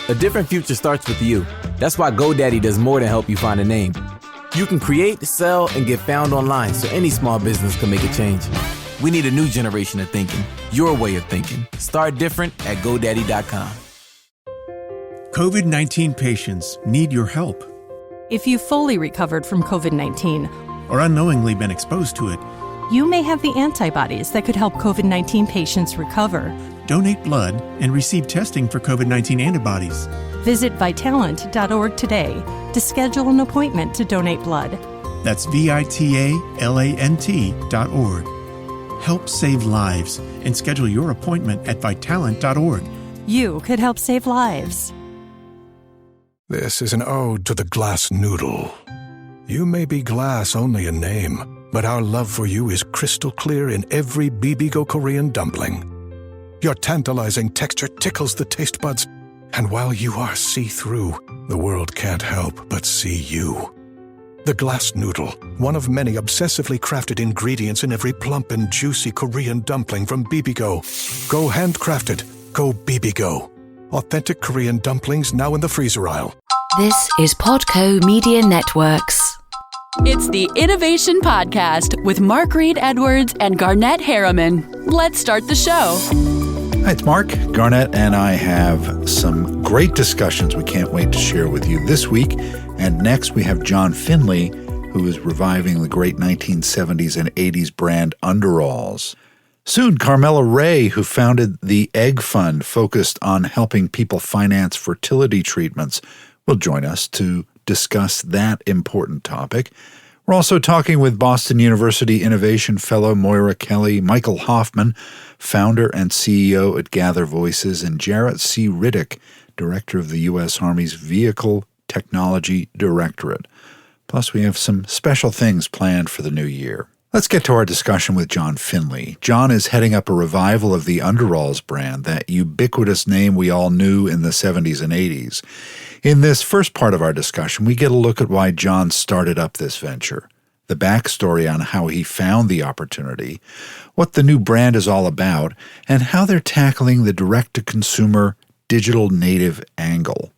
A different future starts with you. That's why GoDaddy does more than help you find a name. You can create, sell, and get found online so any small business can make a change. We need a new generation of thinking, your way of thinking. Start different at GoDaddy.com. COVID-19 patients need your help. If you've fully recovered from COVID-19 or unknowingly been exposed to it, you may have the antibodies that could help COVID-19 patients recover. Donate blood and receive testing for COVID-19 antibodies. Visit Vitalant.org today to schedule an appointment to donate blood. That's Vitalant.org. Help save lives and schedule your appointment at Vitalant.org. You could help save lives. This is an ode to the glass noodle. You may be glass only in name, but our love for you is crystal clear in every Bibigo Korean dumpling. Your tantalizing texture tickles the taste buds, and while you are see-through, the world can't help but see you. The glass noodle, one of many obsessively crafted ingredients in every plump and juicy Korean dumpling from Bibigo. Go handcrafted. Go Bibigo. Authentic Korean dumplings now in the freezer aisle. This is Podco Media Networks. It's the Innovation Podcast with Mark Reed Edwards and Garnett Harriman. Let's start the show. Hi, it's Mark. Garnett and I have some great discussions we can't wait to share with you this week. And next we have John Finley, who is reviving the great 1970s and 80s brand Underalls. Soon, Carmela Ray, who founded the Egg Fund, focused on helping people finance fertility treatments, will join us to discuss that important topic. We're also talking with Boston University Innovation Fellow Moira Kelly, Michael Hoffman, founder and CEO at Gather Voices, and Jarrett C. Riddick, director of the U.S. Army's Vehicle Technology Directorate. Plus, we have some special things planned for the new year. Let's get to our discussion with John Finley. John is heading up a revival of the Underalls brand, that ubiquitous name we all knew in the 70s and 80s. In this first part of our discussion, we get a look at why John started up this venture, the backstory on how he found the opportunity, what the new brand is all about, and how they're tackling the direct-to-consumer digital native angle.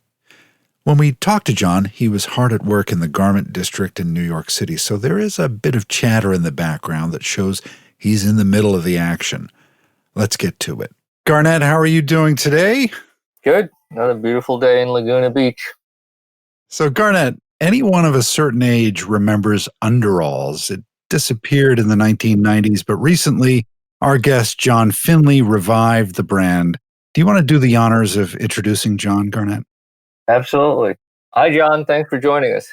When we talked to John, he was hard at work in the garment district in New York City, so there is a bit of chatter in the background that shows he's in the middle of the action. Let's get to it. Garnett, how are you doing today? Good. Another beautiful day in Laguna Beach. So, Garnett, anyone of a certain age remembers Underalls. It disappeared in the 1990s, but recently our guest John Finley revived the brand. Do you want to do the honors of introducing John, Garnett? Absolutely. Hi, John. Thanks for joining us.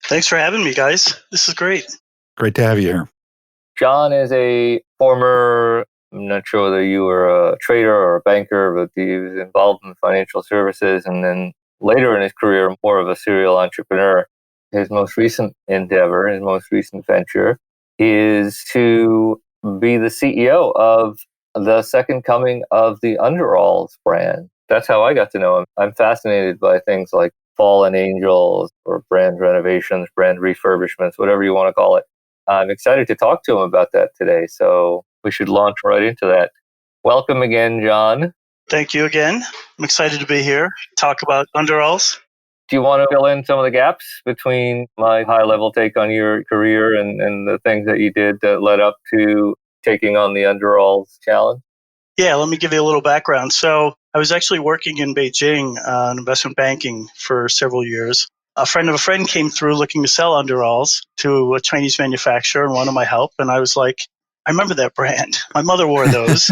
Thanks for having me, guys. This is great. Great to have you here. John is a former, I'm not sure whether you were a trader or a banker, but he was involved in financial services, and then later in his career, more of a serial entrepreneur. His most recent endeavor, his most recent venture, is to be the CEO of the second coming of the Underalls brand. That's how I got to know him. I'm fascinated by things like fallen angels or brand renovations, brand refurbishments, whatever you want to call it. I'm excited to talk to him about that today. So we should launch right into that. Welcome again, John. Thank you again. I'm excited to be here, talk about Underalls. Do you want to fill in some of the gaps between my high-level take on your career and the things that you did that led up to taking on the Underalls challenge? Yeah, let me give you a little background. So I was actually working in Beijing on investment banking for several years. A friend of a friend came through looking to sell Underalls to a Chinese manufacturer and wanted my help. And I was like, I remember that brand. My mother wore those.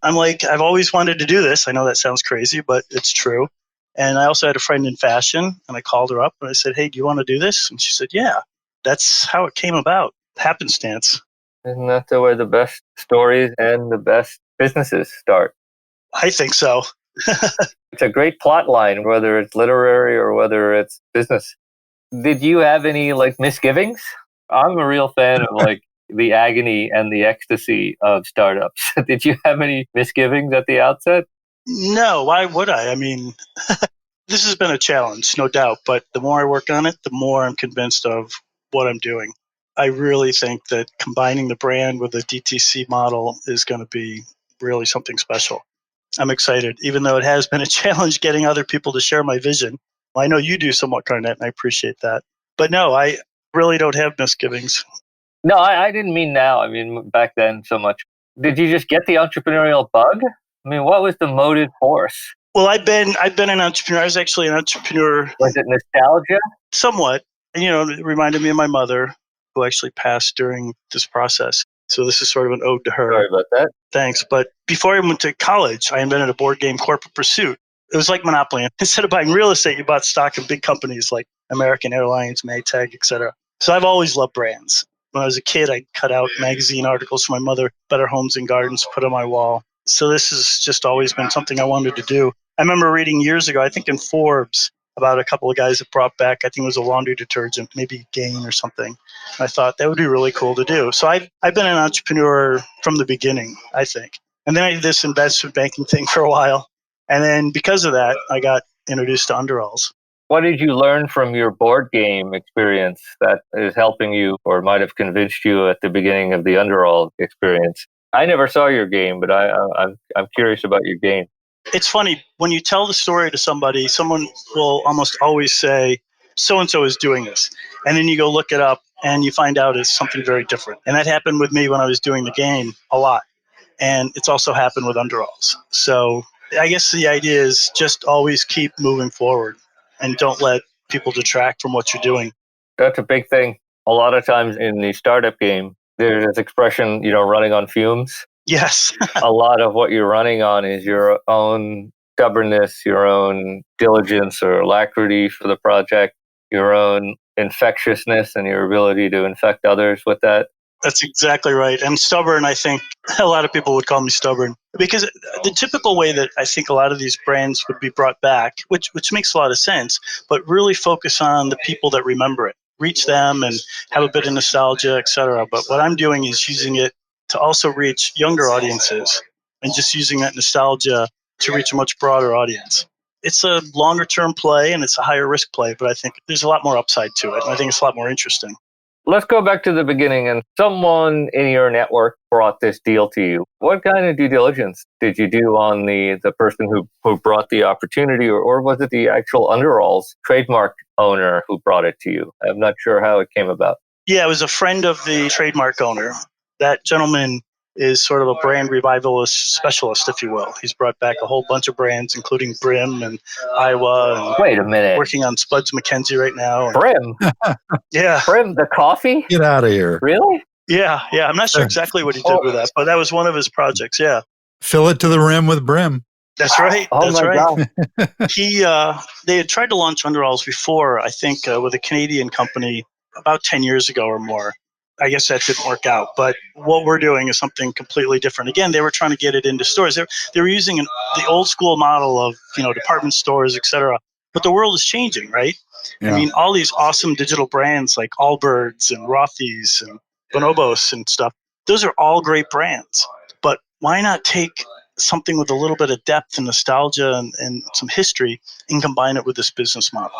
I'm like, I've always wanted to do this. I know that sounds crazy, but it's true. And I also had a friend in fashion, and I called her up and I said, hey, do you want to do this? And she said, yeah. That's how it came about, happenstance. Isn't that the way the best stories and the best businesses start? I think so. It's a great plot line, whether it's literary or whether it's business. Did you have any misgivings? I'm a real fan of the agony and the ecstasy of startups. Did you have any misgivings at the outset? No, why would I? I mean, this has been a challenge, no doubt. But the more I work on it, the more I'm convinced of what I'm doing. I really think that combining the brand with the DTC model is going to be really something special. I'm excited, even though it has been a challenge getting other people to share my vision. Well, I know you do somewhat, Garnett, and I appreciate that. But no, I really don't have misgivings. No, I didn't mean now. I mean, back then so much. Did you just get the entrepreneurial bug? I mean, what was the motive force? Well, I've been an entrepreneur. I was actually an entrepreneur. Was it nostalgia? Somewhat. And, it reminded me of my mother, who actually passed during this process. So this is sort of an ode to her. Sorry about that. Thanks. But before I went to college, I invented a board game, Corporate Pursuit. It was like Monopoly. Instead of buying real estate, you bought stock in big companies like American Airlines, Maytag, etc. So I've always loved brands. When I was a kid, I cut out magazine articles for my mother, Better Homes and Gardens, put on my wall. So this has just always been something I wanted to do. I remember reading years ago, I think in Forbes, about a couple of guys that brought back, I think it was a laundry detergent, maybe Gain or something. I thought that would be really cool to do. So I've been an entrepreneur from the beginning, I think. And then I did this investment banking thing for a while. And then because of that, I got introduced to Underalls. What did you learn from your board game experience that is helping you or might have convinced you at the beginning of the Underall experience? I never saw your game, but I'm curious about your game. It's funny, when you tell the story to somebody, someone will almost always say, so-and-so is doing this. And then you go look it up and you find out it's something very different. And that happened with me when I was doing the game a lot. And it's also happened with Underalls. So I guess the idea is just always keep moving forward and don't let people detract from what you're doing. That's a big thing. A lot of times in the startup game, there's this expression, running on fumes. Yes. A lot of what you're running on is your own stubbornness, your own diligence or alacrity for the project, your own infectiousness and your ability to infect others with that. That's exactly right. And stubborn, I think a lot of people would call me stubborn because the typical way that I think a lot of these brands would be brought back, which makes a lot of sense, but really focus on the people that remember it, reach them and have a bit of nostalgia, etc. But what I'm doing is using it to also reach younger audiences and just using that nostalgia to reach a much broader audience. It's a longer term play and it's a higher risk play, but I think there's a lot more upside to it. And I think it's a lot more interesting. Let's go back to the beginning. And someone in your network brought this deal to you. What kind of due diligence did you do on the person who brought the opportunity, or was it the actual Underalls trademark owner who brought it to you? I'm not sure how it came about. Yeah, it was a friend of the trademark owner. That gentleman is sort of a brand revivalist specialist, if you will. He's brought back a whole bunch of brands, including Brim and Iowa. And wait a minute. Working on Spuds McKenzie right now. Brim? Yeah. Brim, the coffee? Get out of here. Really? Yeah. I'm not sure exactly what he did with that, but that was one of his projects, yeah. Fill it to the rim with Brim. That's right. Oh, that's my right. God. They had tried to launch Underalls before, I think, with a Canadian company about 10 years ago or more. I guess that didn't work out. But what we're doing is something completely different. Again, they were trying to get it into stores. They were using the old school model of, department stores, et cetera. But the world is changing, right? Yeah. I mean, all these awesome digital brands like Allbirds and Rothy's and Bonobos and stuff, those are all great brands. But why not take something with a little bit of depth and nostalgia and some history and combine it with this business model?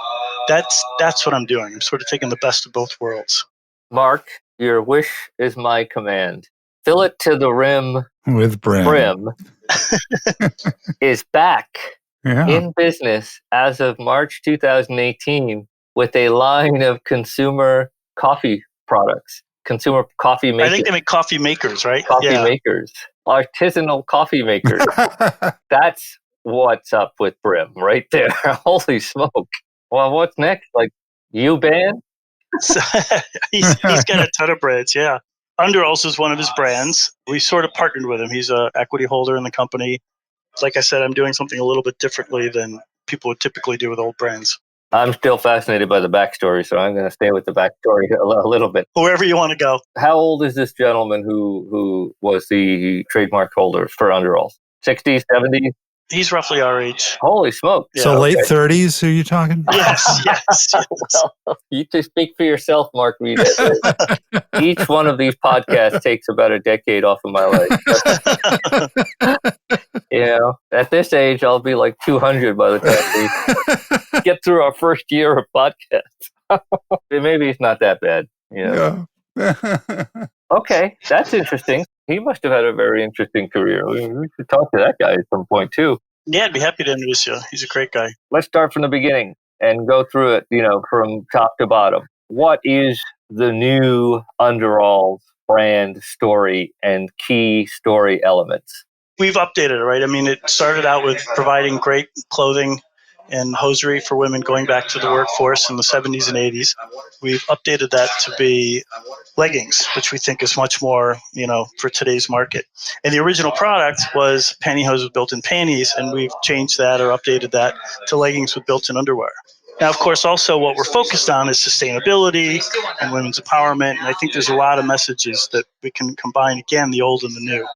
That's what I'm doing. I'm sort of taking the best of both worlds. Mark, your wish is my command. Fill it to the rim with Brim. Brim is back in business as of March 2018 with a line of consumer coffee products, consumer coffee makers. I think they make coffee makers, right? Coffee makers, artisanal coffee makers. That's what's up with Brim right there. Holy smoke. Well, what's next? Like, U-Band? So, he's got a ton of brands, yeah. Underalls is one of his brands. We sort of partnered with him. He's an equity holder in the company. Like I said, I'm doing something a little bit differently than people would typically do with old brands. I'm still fascinated by the backstory, so I'm going to stay with the backstory a little bit. Wherever you want to go. How old is this gentleman who was the trademark holder for Underalls? 60s, 70s? He's roughly our age. Holy smoke. Yeah, so late 30s, are you talking? Yes. Well, you just speak for yourself, Mark Reed. Each one of these podcasts takes about a decade off of my life. At this age, I'll be like 200 by the time we get through our first year of podcasts. Maybe it's not that bad. Okay, that's interesting. He must have had a very interesting career. We should talk to that guy at some point, too. Yeah, I'd be happy to introduce you. He's a great guy. Let's start from the beginning and go through it, from top to bottom. What is the new Underalls brand story and key story elements? We've updated it, right? I mean, it started out with providing great clothing and hosiery for women going back to the workforce in the 70s and 80s. We've updated that to be leggings, which we think is much more, for today's market. And the original product was pantyhose with built-in panties, and we've changed that or updated that to leggings with built-in underwear. Now, of course, also what we're focused on is sustainability and women's empowerment. And I think there's a lot of messages that we can combine, again, the old and the new.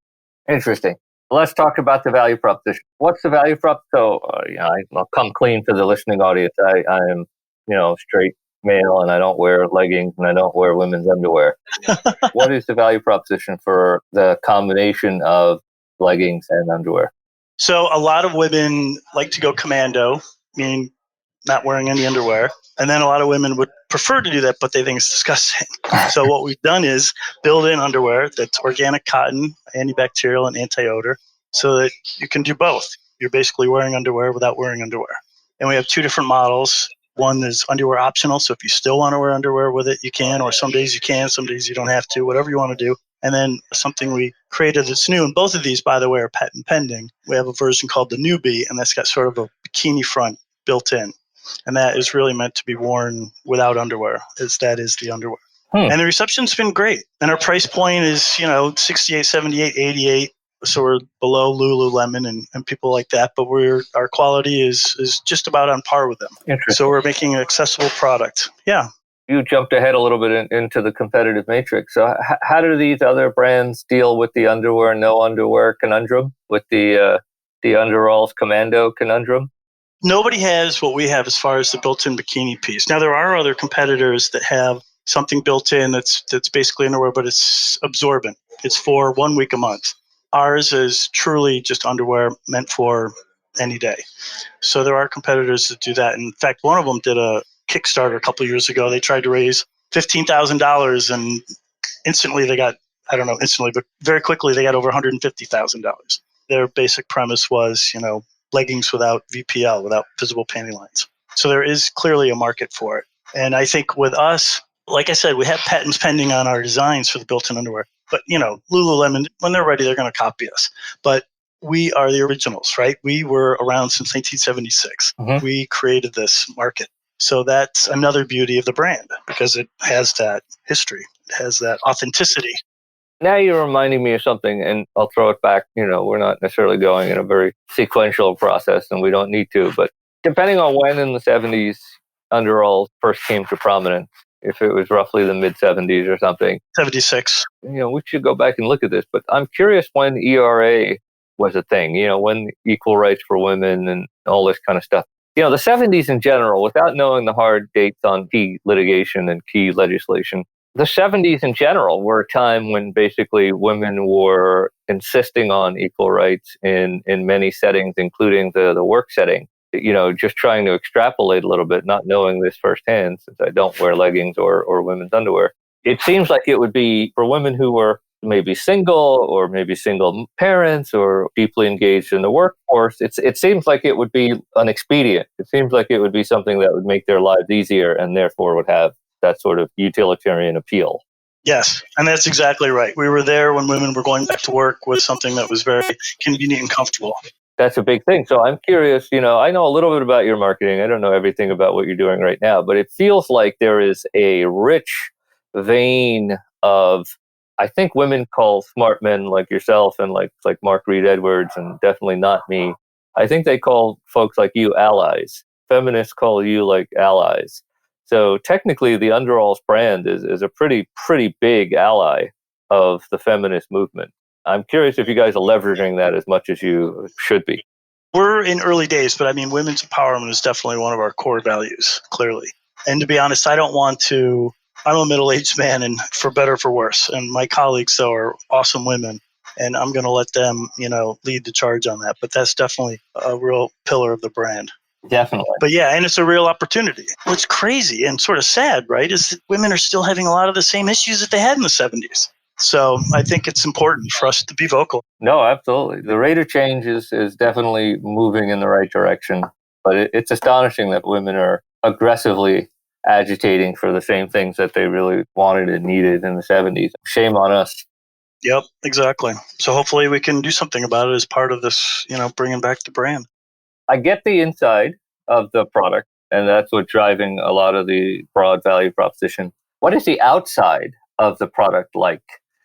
Interesting. Let's talk about the value proposition. What's the value prop? So, I'll come clean to the listening audience. I am, straight male, and I don't wear leggings, and I don't wear women's underwear. What is the value proposition for the combination of leggings and underwear? So a lot of women like to go commando, meaning not wearing any underwear. And then a lot of women would prefer to do that, but they think it's disgusting. So what we've done is build in underwear that's organic cotton, antibacterial, and anti-odor, so that you can do both. You're basically wearing underwear without wearing underwear. And we have two different models. One is underwear optional, so if you still want to wear underwear with it, you can, or some days you can, some days you don't have to, whatever you want to do. And then something we created that's new, and both of these, by the way, are patent pending. We have a version called the Newbie, and that's got sort of a bikini front built in. And that is really meant to be worn without underwear, as that is the underwear. And the reception's been great. And our price point is, $68, $78, $88. So we're below Lululemon and people like that, but our quality is just about on par with them. So we're making an accessible product. Yeah. You jumped ahead a little bit into the competitive matrix. So how do these other brands deal with the underwear, no underwear conundrum, with the Underalls Commando conundrum? Nobody has what we have as far as the built-in bikini piece. Now, there are other competitors that have something built in that's basically underwear, but it's absorbent. It's for 1 week a month. Ours is truly just underwear meant for any day. So there are competitors that do that. In fact, one of them did a Kickstarter a couple of years ago. They tried to raise $15,000, and instantly they got, but very quickly they got over $150,000. Their basic premise was, leggings without VPL, without visible panty lines. So there is clearly a market for it. And I think with us, like I said, we have patents pending on our designs for the built-in underwear. But, Lululemon, when they're ready, they're going to copy us. But we are the originals, right? We were around since 1976. Mm-hmm. We created this market. So that's another beauty of the brand, because it has that history. It has that authenticity. Now you're reminding me of something, and I'll throw it back. We're not necessarily going in a very sequential process, and we don't need to. But depending on when in the 70s Underalls first came to prominence, if it was roughly the mid-70s or something. 76. We should go back and look at this. But I'm curious when ERA was a thing, when equal rights for women and all this kind of stuff. The 70s in general, without knowing the hard dates on key litigation and key legislation, the 70s in general were a time when basically women were insisting on equal rights in many settings, including the work setting. Just trying to extrapolate a little bit, not knowing this firsthand, since I don't wear leggings or women's underwear. It seems like it would be for women who were maybe single or maybe single parents or deeply engaged in the workforce. It seems like it would be an expedient. It seems like it would be something that would make their lives easier and therefore would have that sort of utilitarian appeal. Yes, and that's exactly right. We were there when women were going back to work with something that was very convenient and comfortable. That's a big thing. So I'm curious, I know a little bit about your marketing. I don't know everything about what you're doing right now, but it feels like there is a rich vein of, I think women call smart men like yourself and like Mark Reed Edwards, and definitely not me. I think they call folks like you allies. Feminists call you like allies. So technically the Underalls brand is a pretty big ally of the feminist movement. I'm curious if you guys are leveraging that as much as you should be. We're in early days, but women's empowerment is definitely one of our core values, clearly. And to be honest, I'm a middle-aged man, and for better or for worse. And my colleagues, though, are awesome women. And I'm going to let them, lead the charge on that. But that's definitely a real pillar of the brand. Definitely. But yeah, and it's a real opportunity. What's crazy and sort of sad, right, is that women are still having a lot of the same issues that they had in the 70s. So I think it's important for us to be vocal. No, absolutely. The rate of change is definitely moving in the right direction. But it's astonishing that women are aggressively agitating for the same things that they really wanted and needed in the 70s. Shame on us. Yep, exactly. So hopefully we can do something about it as part of this, bringing back the brand. I get the inside of the product, and that's what's driving a lot of the broad value proposition. What is the outside of the product like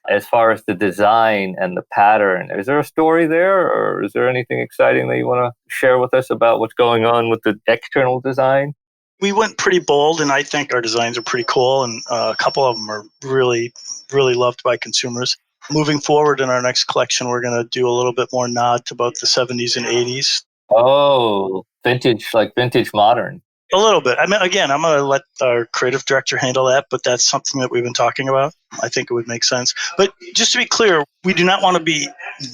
as far as the design and the pattern? Is there a story there, or is there anything exciting that you want to share with us about what's going on with the external design? We went pretty bold, and I think our designs are pretty cool, and a couple of them are really, really loved by consumers. Moving forward in our next collection, we're going to do a little bit more nod to both the 70s and 80s. Oh, vintage, like vintage modern. A little bit. I mean, again, I'm going to let our creative director handle that, but that's something that we've been talking about. I think it would make sense. But just to be clear, we do not want to be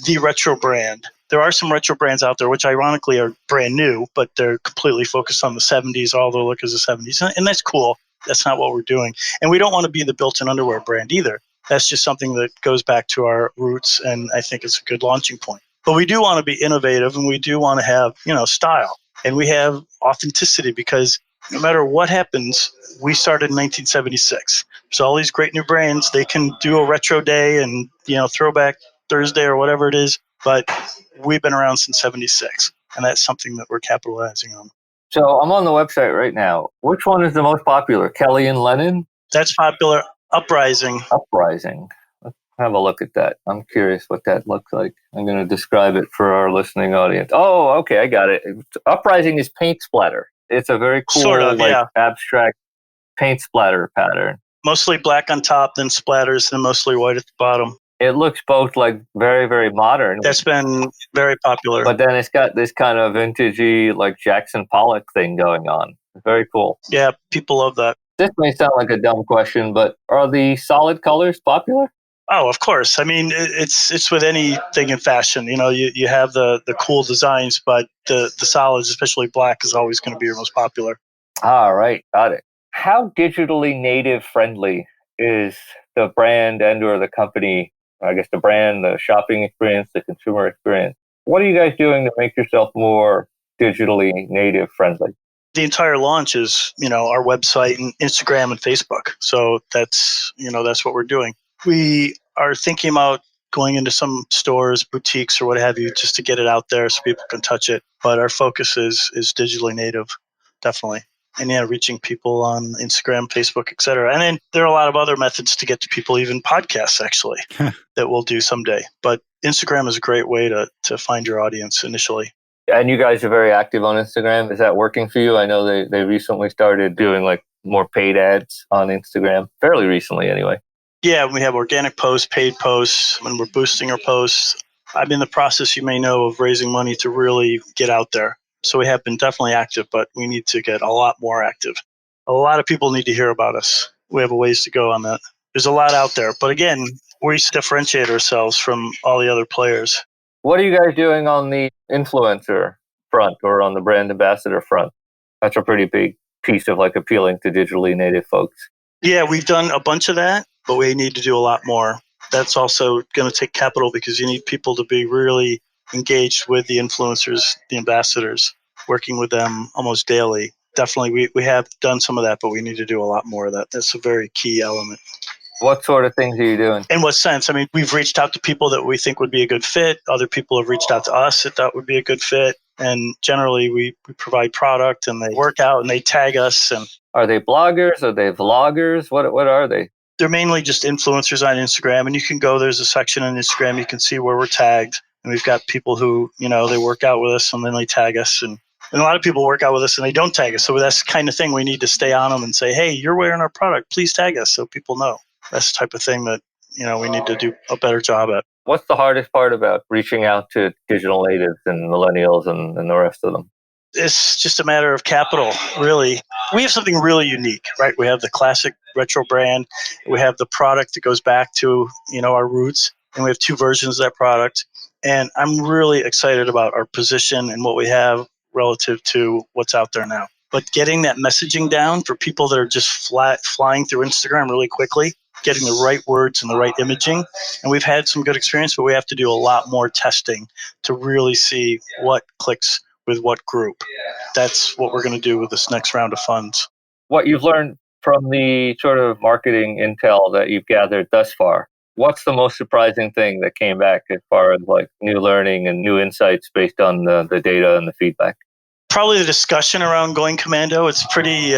the retro brand. There are some retro brands out there, which ironically are brand new, but they're completely focused on the 70s. All their look is the 70s. And that's cool. That's not what we're doing. And we don't want to be the built-in underwear brand either. That's just something that goes back to our roots, and I think it's a good launching point. But we do want to be innovative, and we do want to have, style. And we have authenticity because no matter what happens, we started in 1976. So all these great new brands, they can do a retro day and, throwback Thursday or whatever it is. But we've been around since 76. And that's something that we're capitalizing on. So I'm on the website right now. Which one is the most popular? Kelly and Lennon? That's popular. Uprising. Uprising. Let's have a look at that. I'm curious what that looks like. I'm going to describe it for our listening audience. Oh, okay, I got it. Uprising is paint splatter. It's a very cool, sort of, abstract paint splatter pattern. Mostly black on top, then splatters, then mostly white at the bottom. It looks both like very, very modern. That's been very popular. But then it's got this kind of vintagey, like Jackson Pollock thing going on. Very cool. Yeah, people love that. This may sound like a dumb question, but are the solid colors popular? Oh, of course. I mean, it's with anything in fashion. You have the cool designs, but the solids, especially black, is always going to be your most popular. All right, got it. How digitally native friendly is the brand and or the company? I guess the brand, the shopping experience, the consumer experience. What are you guys doing to make yourself more digitally native friendly? The entire launch is, our website and Instagram and Facebook. So that's what we're doing. We are thinking about going into some stores, boutiques, or what have you, just to get it out there so people can touch it. But our focus is digitally native, definitely. And reaching people on Instagram, Facebook, et cetera. And then there are a lot of other methods to get to people, even podcasts, actually, that we'll do someday. But Instagram is a great way to find your audience initially. And you guys are very active on Instagram. Is that working for you? I know they recently started doing like more paid ads on Instagram, fairly recently anyway. Yeah, we have organic posts, paid posts, and we're boosting our posts. I'm in the process, you may know, of raising money to really get out there. So we have been definitely active, but we need to get a lot more active. A lot of people need to hear about us. We have a ways to go on that. There's a lot out there. But again, we differentiate ourselves from all the other players. What are you guys doing on the influencer front or on the brand ambassador front? That's a pretty big piece of like appealing to digitally native folks. Yeah, we've done a bunch of that, but we need to do a lot more. That's also going to take capital because you need people to be really engaged with the influencers, the ambassadors, working with them almost daily. Definitely, we have done some of that, but we need to do a lot more of that. That's a very key element. What sort of things are you doing? In what sense? I mean, we've reached out to people that we think would be a good fit. Other people have reached out to us that thought would be a good fit. And generally, we provide product and they work out and they tag us. And are they bloggers? Are they vloggers? What are they? They're mainly just influencers on Instagram. And you can go, there's a section on Instagram. You can see where we're tagged. And we've got people who, they work out with us and then they tag us. And a lot of people work out with us and they don't tag us. So that's the kind of thing we need to stay on them and say, hey, you're wearing our product. Please tag us so people know. That's the type of thing that, we need to do a better job at. What's the hardest part about reaching out to digital natives and millennials and the rest of them? It's just a matter of capital, really. We have something really unique, right? We have the classic retro brand. We have the product that goes back to, our roots. And we have two versions of that product. And I'm really excited about our position and what we have relative to what's out there now. But getting that messaging down for people that are just flying through Instagram really quickly, getting the right words and the right imaging. And we've had some good experience, but we have to do a lot more testing to really see what clicks with what group. That's what we're going to do with this next round of funds. What you've learned from the sort of marketing intel that you've gathered thus far, what's the most surprising thing that came back as far as like new learning and new insights based on the data and the feedback? Probably the discussion around going commando. It's pretty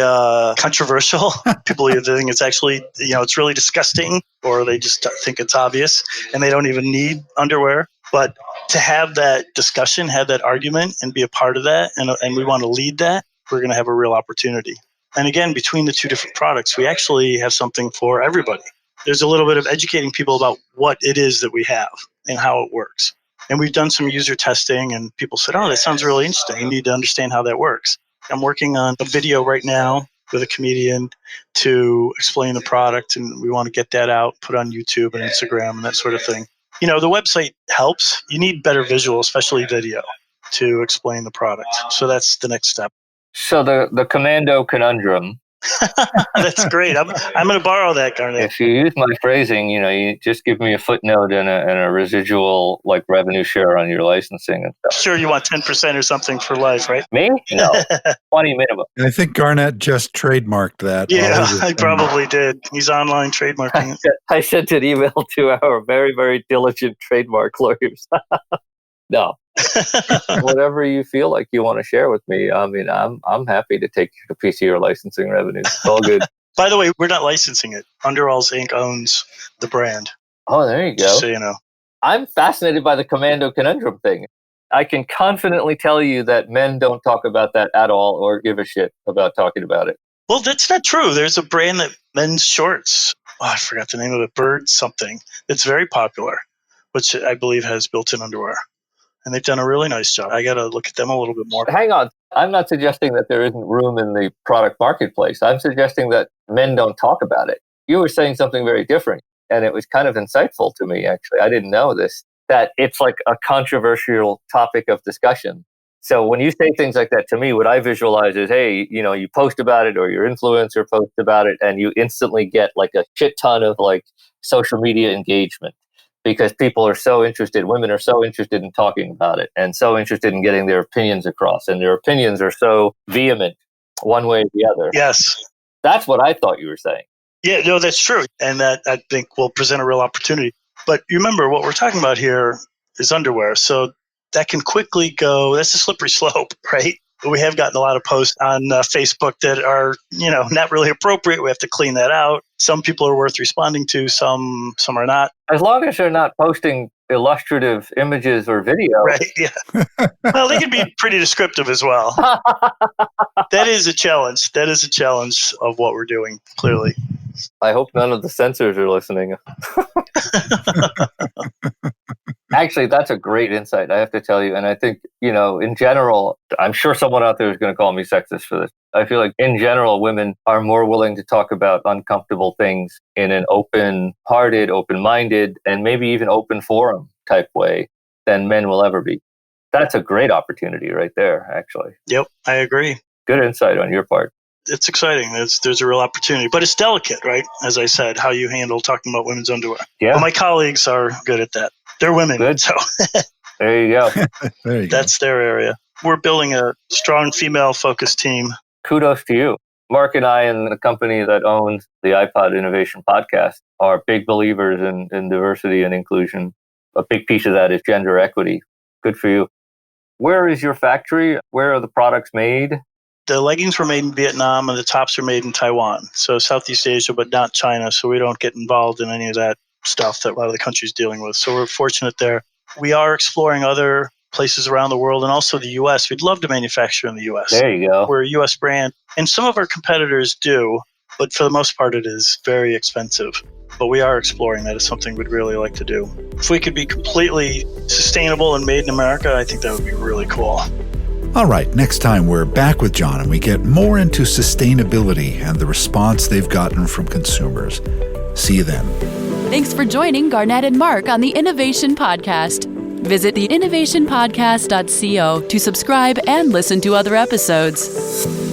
controversial. People either think it's actually, it's really disgusting, or they just think it's obvious and they don't even need underwear. But to have that discussion, have that argument, and be a part of that, and we want to lead that, we're going to have a real opportunity. And again, between the two different products, we actually have something for everybody. There's a little bit of educating people about what it is that we have and how it works. And we've done some user testing, and people said, oh, that sounds really interesting. You need to understand how that works. I'm working on a video right now with a comedian to explain the product, and we want to get that out, put on YouTube and Instagram and that sort of thing. The website helps. You need better visual, especially video, to explain the product. So that's the next step. So the commando conundrum. That's great. I'm going to borrow that, Garnet. If you use my phrasing, you just give me a footnote and a residual like revenue share on your licensing and stuff. Sure, you want 10% or something for life, right? Me? No, 20 minimum. I think Garnet just trademarked that. Yeah, I probably did. He's online trademarking it. I sent an email to our very, very diligent trademark lawyers. No. Whatever you feel like you want to share with me, I mean, I'm happy to take a piece of your licensing revenue. It's all good. By the way, we're not licensing it. Underalls Inc. owns the brand. Oh, there you go. Just so you know. I'm fascinated by the commando conundrum thing. I can confidently tell you that men don't talk about that at all or give a shit about talking about it. Well, that's not true. There's a brand that men's shorts. Oh, I forgot the name of it. Bird something. It's very popular, which I believe has built-in underwear. And they've done a really nice job. I got to look at them a little bit more. Hang on. I'm not suggesting that there isn't room in the product marketplace. I'm suggesting that men don't talk about it. You were saying something very different, and it was kind of insightful to me, actually. I didn't know this, that it's like a controversial topic of discussion. So when you say things like that to me, what I visualize is, hey, you post about it or your influencer posts about it, and you instantly get like a shit ton of like social media engagement. Because people are so interested, women are so interested in talking about it and so interested in getting their opinions across. And their opinions are so vehement one way or the other. Yes. That's what I thought you were saying. Yeah, no, that's true. And that, I think, will present a real opportunity. But you remember, what we're talking about here is underwear. So that can quickly go, that's a slippery slope, right? We have gotten a lot of posts on Facebook that are, not really appropriate. We have to clean that out. Some people are worth responding to, some are not. As long as they're not posting illustrative images or video. Right, yeah. Well, they can be pretty descriptive as well. That is a challenge. That is a challenge of what we're doing, clearly. I hope none of the censors are listening. Actually, that's a great insight, I have to tell you. And I think, in general, I'm sure someone out there is going to call me sexist for this. I feel like in general, women are more willing to talk about uncomfortable things in an open-hearted, open-minded, and maybe even open forum type way than men will ever be. That's a great opportunity right there, actually. Yep, I agree. Good insight on your part. It's exciting. There's a real opportunity, but it's delicate, right? As I said, how you handle talking about women's underwear. Yeah. But my colleagues are good at that. They're women. Good. So there you go. There you go. That's their area. We're building a strong female-focused team. Kudos to you. Mark and I and the company that owns the iPod Innovation Podcast are big believers in diversity and inclusion. A big piece of that is gender equity. Good for you. Where is your factory? Where are the products made? The leggings were made in Vietnam and the tops are made in Taiwan. So Southeast Asia, but not China. So we don't get involved in any of that stuff that a lot of the country's dealing with. So we're fortunate there. We are exploring other places around the world and also the U.S. We'd love to manufacture in the U.S. There you go. We're a U.S. brand. And some of our competitors do, but for the most part, it is very expensive. But we are exploring that as something we'd really like to do. If we could be completely sustainable and made in America, I think that would be really cool. All right, next time we're back with John and we get more into sustainability and the response they've gotten from consumers. See you then. Thanks for joining Garnet and Mark on the Innovation Podcast. Visit theinnovationpodcast.co to subscribe and listen to other episodes.